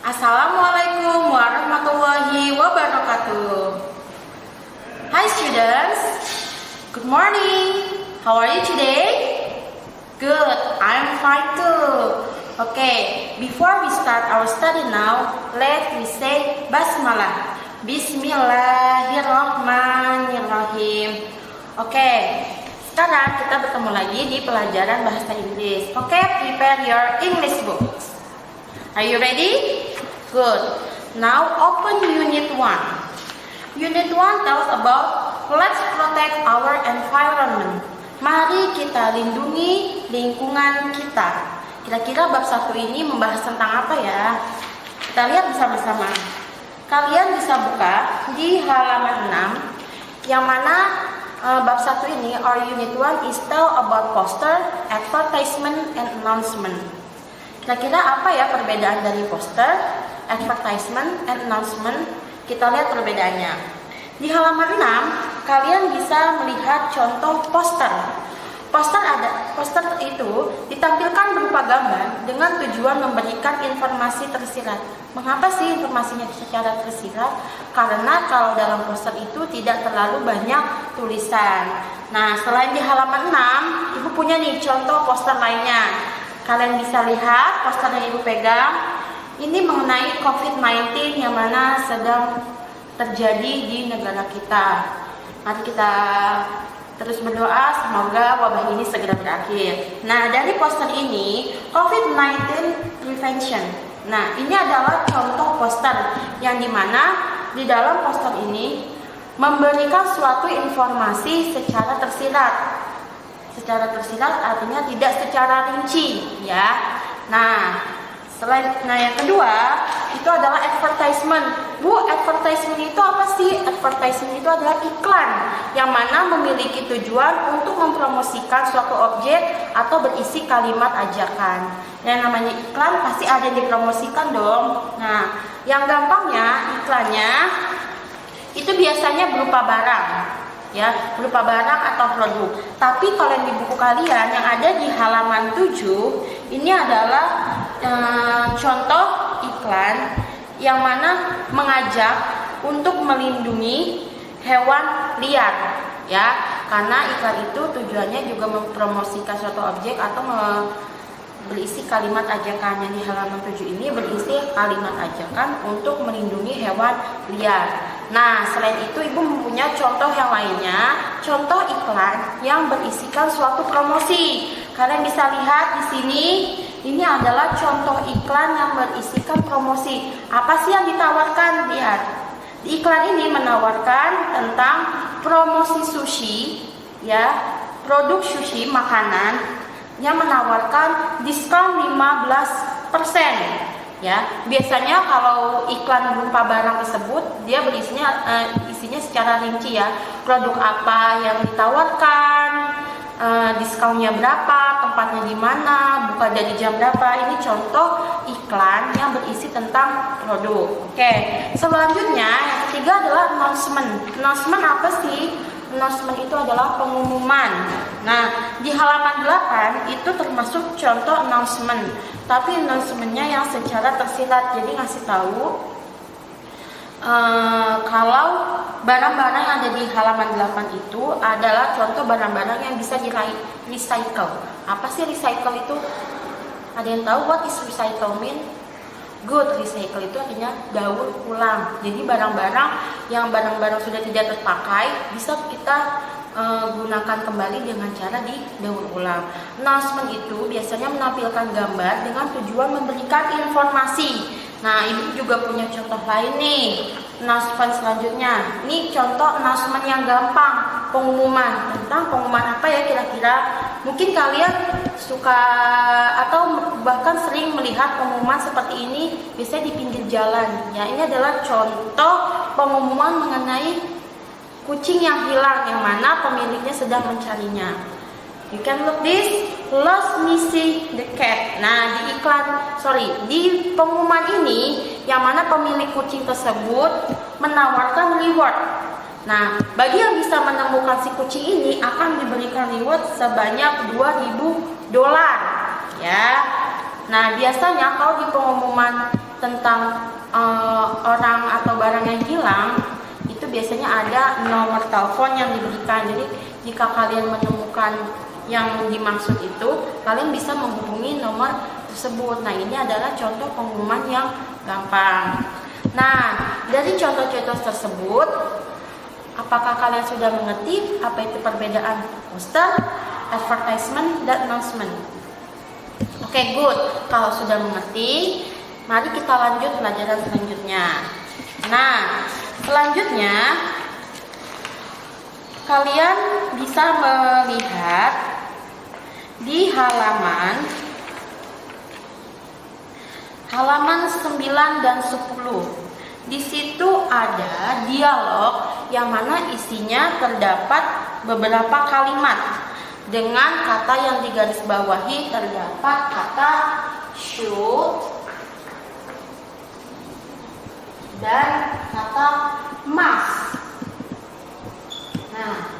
Assalamualaikum warahmatullahi wabarakatuh. Hi students, good morning. How are you today? Good, I'm fine too. Okay, before we start our study now, let me say Basmalah. Bismillahirrahmanirrahim. Okay, sekarang kita bertemu lagi di pelajaran bahasa Inggris. Okay, prepare your English books. Are you ready? Good. Now open Unit 1. Unit 1 tells about let's protect our environment. Mari kita lindungi lingkungan kita. Kira-kira bab 1 ini membahas tentang apa ya? Kita lihat bersama-sama. Kalian bisa buka di halaman 6, yang mana bab 1 ini, or Unit 1 is tell about poster, advertisement, and announcement. Kira-kira apa ya perbedaan dari poster, advertisement, and announcement? Kita lihat perbedaannya. Di halaman 6, kalian bisa melihat contoh poster. Poster itu ditampilkan berupa gambar dengan tujuan memberikan informasi tersirat. Mengapa sih informasinya secara tersirat? Karena kalau dalam poster itu tidak terlalu banyak tulisan. Nah, selain di halaman 6, Ibu punya nih contoh poster lainnya. Kalian bisa lihat poster yang Ibu pegang. Ini mengenai COVID-19 yang mana sedang terjadi di negara kita. Mari kita terus berdoa semoga wabah ini segera berakhir. Nah, dari poster ini, COVID-19 Prevention. Nah, ini adalah contoh poster yang dimana di dalam poster ini memberikan suatu informasi secara tersirat. Secara tersirat artinya tidak secara rinci, ya. Nah, yang kedua itu adalah advertisement. Bu, advertisement itu apa sih? Advertisement itu adalah iklan yang mana memiliki tujuan untuk mempromosikan suatu objek atau berisi kalimat ajakan. Yang namanya iklan pasti ada yang dipromosikan dong. Nah, yang gampangnya iklannya itu biasanya berupa barang, ya, berupa barang atau produk. Tapi kalau yang di buku kalian yang ada di halaman 7, ini adalah contoh iklan yang mana mengajak untuk melindungi hewan liar, ya, karena iklan itu tujuannya juga mempromosikan suatu objek atau berisi kalimat ajakan. Yang di halaman 7 ini berisi kalimat ajakan untuk melindungi hewan liar. Nah, selain itu Ibu mempunyai contoh yang lainnya, contoh iklan yang berisikan suatu promosi. Kalian bisa lihat di sini, ini adalah contoh iklan yang berisikan promosi. Apa sih yang ditawarkan? Lihat. Di iklan ini menawarkan tentang promosi sushi, ya, produk sushi makanan yang menawarkan diskon 15%. Ya, biasanya kalau iklan berupa barang tersebut dia isinya secara rinci, ya, produk apa yang ditawarkan, diskonnya berapa, tempatnya di mana, buka dari jam berapa. Ini contoh iklan yang berisi tentang produk. Oke, selanjutnya yang ketiga adalah announcement. Announcement apa sih? Announcement itu adalah pengumuman. Nah, di halaman 8 itu termasuk contoh announcement. Tapi announcementnya yang secara tersirat, jadi ngasih tahu kalau barang-barang yang ada di halaman 8 itu adalah contoh barang-barang yang bisa di-recycle. Apa sih recycle itu? Ada yang tahu what is recycle mean? Good, recycle itu artinya daur ulang. Jadi barang-barang sudah tidak terpakai bisa kita gunakan kembali dengan cara didaur ulang. Announcement itu biasanya menampilkan gambar dengan tujuan memberikan informasi. Nah, ini juga punya contoh lain nih. Announcement selanjutnya, ini contoh announcement yang gampang, pengumuman. Tentang pengumuman apa ya kira-kira? Mungkin kalian suka atau bahkan sering melihat pengumuman seperti ini biasanya di pinggir jalan. Ya, ini adalah contoh pengumuman mengenai kucing yang hilang, yang mana pemiliknya sedang mencarinya. You can look this, lost missing the cat. Nah, di pengumuman ini, yang mana pemilik kucing tersebut menawarkan reward. Nah, bagi yang bisa menemukan si kucing ini akan diberikan reward sebanyak $2.000, ya. Nah, biasanya kalau di pengumuman tentang orang atau barang yang hilang, itu biasanya ada nomor telepon yang diberikan. Jadi jika kalian menemukan yang dimaksud itu, kalian bisa menghubungi nomor tersebut. Nah, ini adalah contoh pengumuman yang gampang. Nah, dari contoh-contoh tersebut, apakah kalian sudah mengerti apa itu perbedaan poster, advertisement, dan announcement? Oke, good. Kalau sudah mengerti, mari kita lanjut pelajaran selanjutnya. Nah, selanjutnya kalian bisa melihat di halaman 9 dan 10. Di situ ada dialog yang mana isinya terdapat beberapa kalimat. Dengan kata yang digarisbawahi terdapat kata should dan kata must. Nah,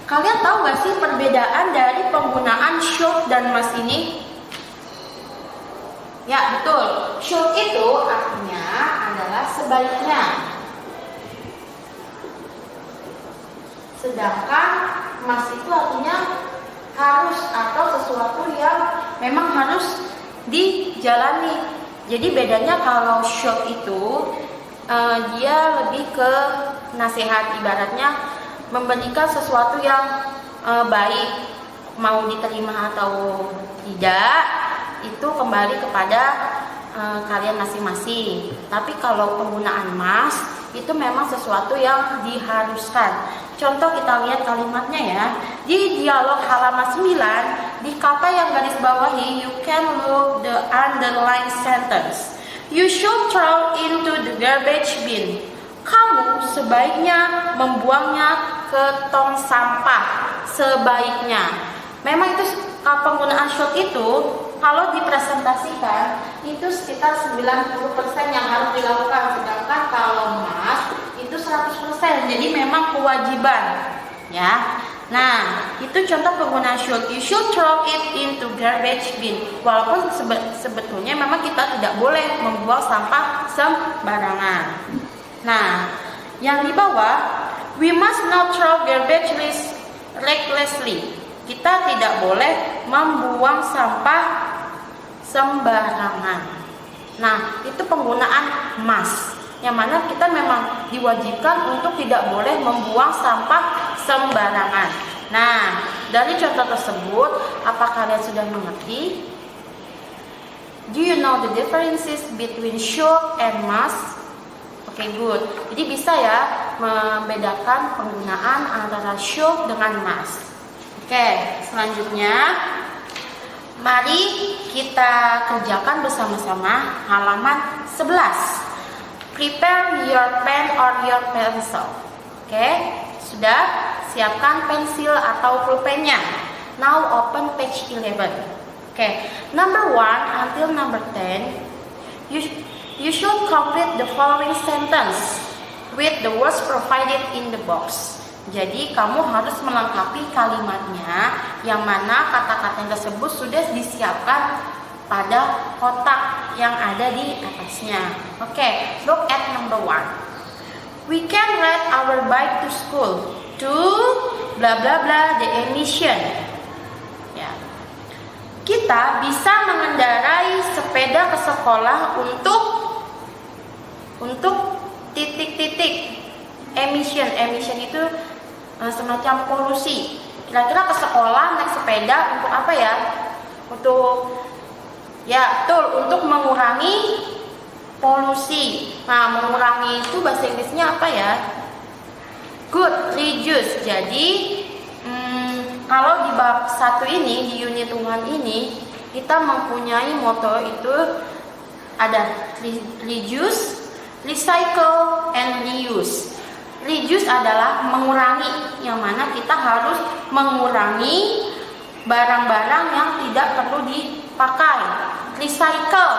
kalian tahu gak sih perbedaan dari penggunaan should dan must ini? Ya, betul. Should itu artinya adalah sebaiknya. Sedangkan must itu artinya harus atau sesuatu yang memang harus dijalani. Jadi bedanya kalau should itu dia lebih ke nasihat, ibaratnya memberikan sesuatu yang baik, mau diterima atau tidak itu kembali kepada kalian masing-masing. Tapi kalau penggunaan must itu memang sesuatu yang diharuskan. Contoh kita lihat kalimatnya ya. Di dialog halaman 9, di kata yang garis bawahi, you can look the underlined sentence. You should throw into the garbage bin. Kamu sebaiknya membuangnya ke tong sampah. Sebaiknya. Memang itu penggunaan should itu kalau dipresentasikan itu sekitar 90% yang harus dilakukan, sedangkan kalau must itu 100%. Jadi memang kewajiban, ya. Nah, itu contoh penggunaan should. You should throw it into garbage bin. Walaupun sebetulnya memang kita tidak boleh membuang sampah sembarangan. Nah, yang di bawah, we must not throw garbage recklessly. Kita tidak boleh membuang sampah sembarangan. Nah, itu penggunaan must, yang mana kita memang diwajibkan untuk tidak boleh membuang sampah sembarangan. Nah, dari contoh tersebut, apa kalian sudah mengerti? Do you know the differences between should and must? Oke, good. Jadi bisa ya membedakan penggunaan antara should dengan must. Oke, selanjutnya mari kita kerjakan bersama-sama halaman 11. Prepare your pen or your pencil. Oke, sudah? Siapkan pensil atau pulpennya. Now open page 11. Oke, number 1 until number 10. You should complete the following sentence with the words provided in the box. Jadi kamu harus melengkapi kalimatnya, yang mana kata-kata tersebut sudah disiapkan pada kotak yang ada di atasnya. Oke, look at number 1. We can ride our bike to school to bla bla bla the emission. Ya. Kita bisa mengendarai sepeda ke sekolah untuk titik-titik emission. Emission itu semacam polusi. Kira-kira ke sekolah naik sepeda untuk apa ya? Untuk mengurangi polusi. Nah, mengurangi itu bahasa Inggrisnya apa ya? Good, reduce. Jadi kalau di bab 1 ini, di unit 1 ini, kita mempunyai moto itu ada reduce, recycle, and reuse. Reduce adalah mengurangi, yang mana kita harus mengurangi barang-barang yang tidak perlu dipakai. Recycle,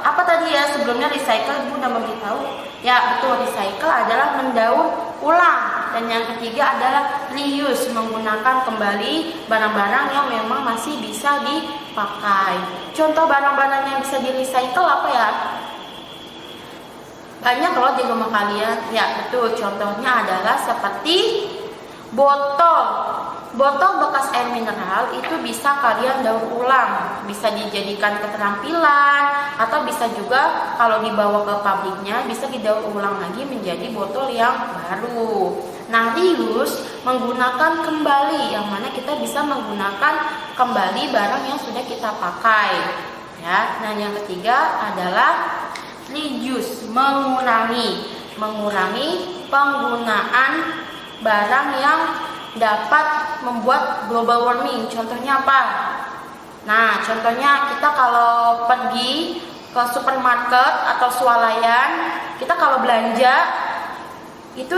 apa tadi ya sebelumnya recycle Ibu udah memberitahu? Ya betul, recycle adalah mendaur ulang. Dan yang ketiga adalah reuse, menggunakan kembali barang-barang yang memang masih bisa dipakai. Contoh barang-barang yang bisa di recycle apa ya? Banyak loh di rumah kalian. Ya betul, contohnya adalah seperti botol. Botol bekas air mineral itu bisa kalian daur ulang, bisa dijadikan keterampilan, atau bisa juga kalau dibawa ke pabriknya bisa didaur ulang lagi menjadi botol yang baru. Nah, reuse menggunakan kembali, yang mana kita bisa menggunakan kembali barang yang sudah kita pakai. Ya, nah yang ketiga adalah reduce, mengurangi penggunaan barang yang dapat membuat global warming. Contohnya apa? Nah, contohnya kita kalau pergi ke supermarket atau swalayan, kita kalau belanja itu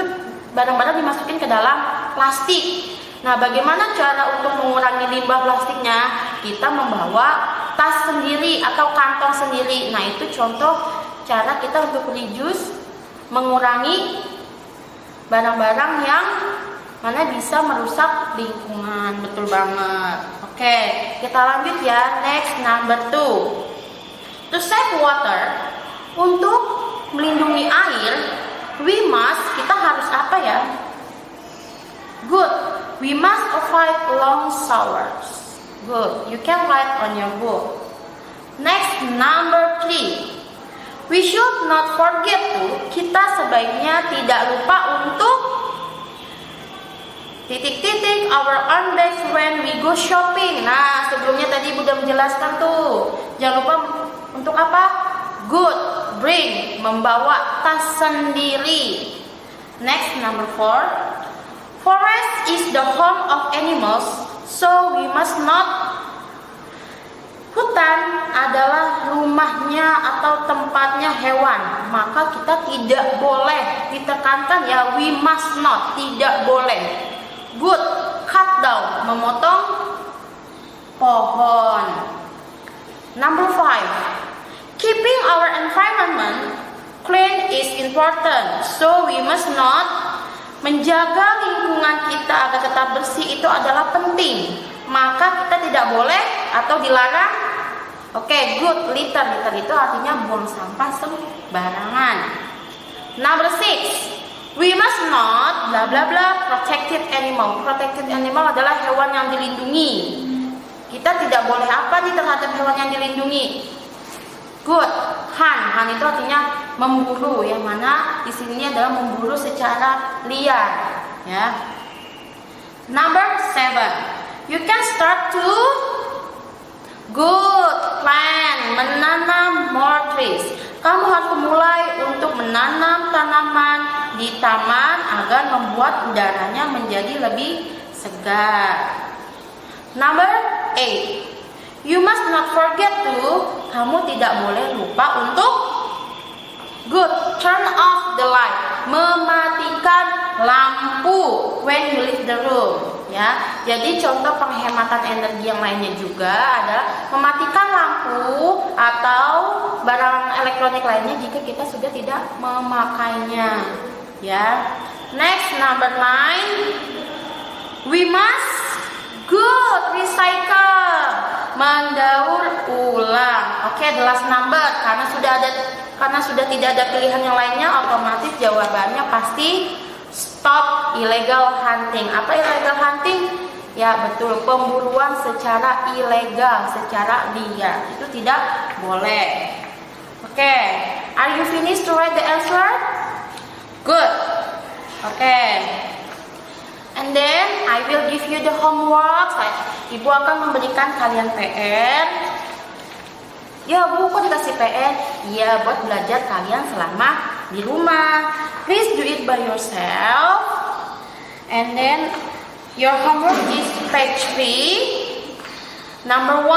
barang-barang dimasukin ke dalam plastik. Nah, bagaimana cara untuk mengurangi limbah plastiknya? Kita membawa tas sendiri atau kantong sendiri. Nah, itu contoh cara kita untuk reduce, mengurangi barang-barang yang mana bisa merusak lingkungan. Betul banget. Oke, kita lanjut ya. Next, number 2. To save water, untuk melindungi air, kita harus apa ya? Good. We must avoid long showers. Good. You can write on your book. Next, number 3. We should not forget to. Kita sebaiknya tidak lupa untuk titik-titik our own bags when we go shopping. Nah, sebelumnya tadi Bunda menjelaskan tuh. Jangan lupa untuk apa? Good, bring, membawa tas sendiri. Next, number 4. Forest is the home of animals, so we must not. Hutan adalah rumahnya atau tempatnya hewan, maka kita tidak boleh, ditekankan ya, we must not, tidak boleh. Good, cut down, memotong pohon. Number 5. Keeping our environment clean is important, so we must not. Menjaga lingkungan kita agar tetap bersih itu adalah penting, maka kita tidak boleh atau dilarang. Oke, good, litter. Litter itu artinya buang sampah sembarangan. Number 6. We must not bla bla bla protected animal. Protected animal adalah hewan yang dilindungi. Kita tidak boleh apa nih terhadap hewan yang dilindungi? Good, hunt itu artinya memburu, yang mana di sini adalah memburu secara liar, ya. Number 7. You can start to good, plant, menanam more trees. Kamu harus mulai untuk menanam tanaman di taman agar membuat udaranya menjadi lebih segar. Number 8. You must not forget to. Kamu tidak boleh lupa untuk good, turn off the light, mematikan lampu when you leave the room, ya. Jadi contoh penghematan energi yang lainnya juga adalah mematikan lampu atau barang elektronik lainnya jika kita sudah tidak memakainya, ya. Next, number 9. We must good, recycle, mendaur ulang. Oke, the last number. Karena sudah tidak ada pilihan yang lainnya, otomatis jawabannya pasti stop illegal hunting. Apa illegal hunting? Ya betul, pemburuan secara ilegal, secara liar. Itu tidak boleh. Oke, are you finished to write the answer? Good. Oke. And then I will give you the homework. Ibu akan memberikan kalian PR. Ya Bu, kok dikasih PR? Iya, buat belajar kalian selama di rumah. Please do it by yourself. And then your homework is page 3, number 1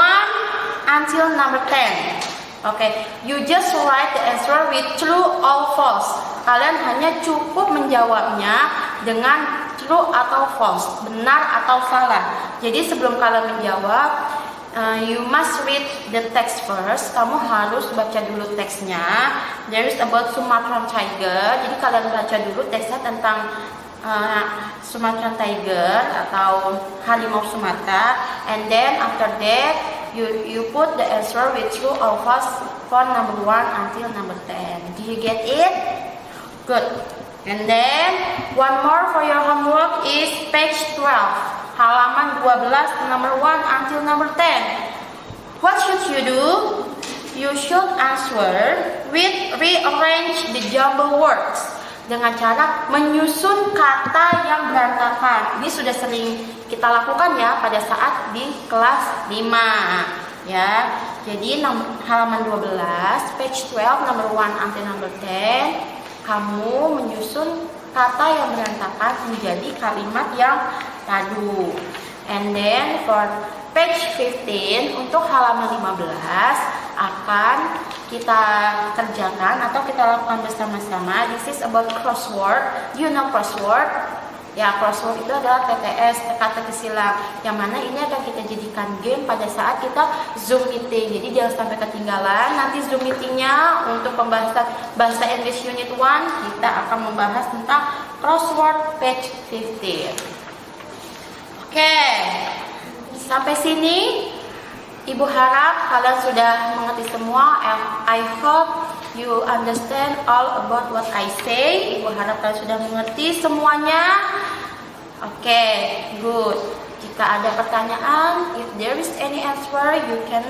until number 10. Okay, you just write the answer with true or false. Kalian hanya cukup menjawabnya dengan true atau false, benar atau salah. Jadi sebelum kalian menjawab, you must read the text first. Kamu harus baca dulu teksnya. There is about Sumatran tiger. Jadi kalian baca dulu teksnya tentang Sumatran tiger atau harimau Sumatera. And then after that You put the answer with true or false from number 1 until number 10. Do you get it? Good. And then one more for your homework is page 12, halaman 12, number 1 until number 10. What should you do? You should answer with rearrange the jumble words, dengan cara menyusun kata yang berantakan. Ini sudah sering kita lakukan ya pada saat di kelas 5 ya. Jadi halaman 12, page 12, number 1 until number 10, kamu menyusun kata yang berantakan menjadi kalimat yang padu. And then for page 15 untuk halaman 15 akan kita kerjakan atau kita lakukan bersama-sama. This is about crossword. Do you know crossword? Ya, crossword itu adalah TTS, teka-teki silang, yang mana ini akan kita jadikan game pada saat kita Zoom meeting. Jadi jangan sampai ketinggalan. Nanti Zoom meetingnya untuk pembahasan bahasa Inggris Unit 1 kita akan membahas tentang crossword page 15. Oke, sampai sini Ibu harap kalian sudah mengerti semua. I hope you understand all about what I say. Ibu harap kalian sudah mengerti semuanya. Oke, good. Jika ada pertanyaan, if there is any answer, you can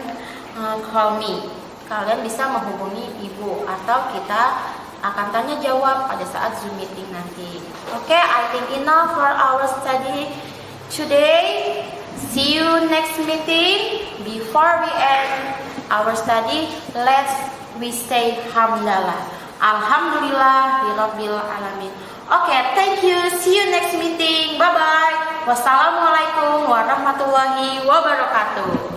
call me. Kalian bisa menghubungi Ibu atau kita akan tanya jawab pada saat Zoom meeting nanti. Oke, I think enough for our study today. See you next meeting. Before we end our study, we say hamdalah. Alhamdulillahirabbil alamin. Okay, thank you. See you next meeting. Bye bye. Wassalamualaikum warahmatullahi wabarakatuh.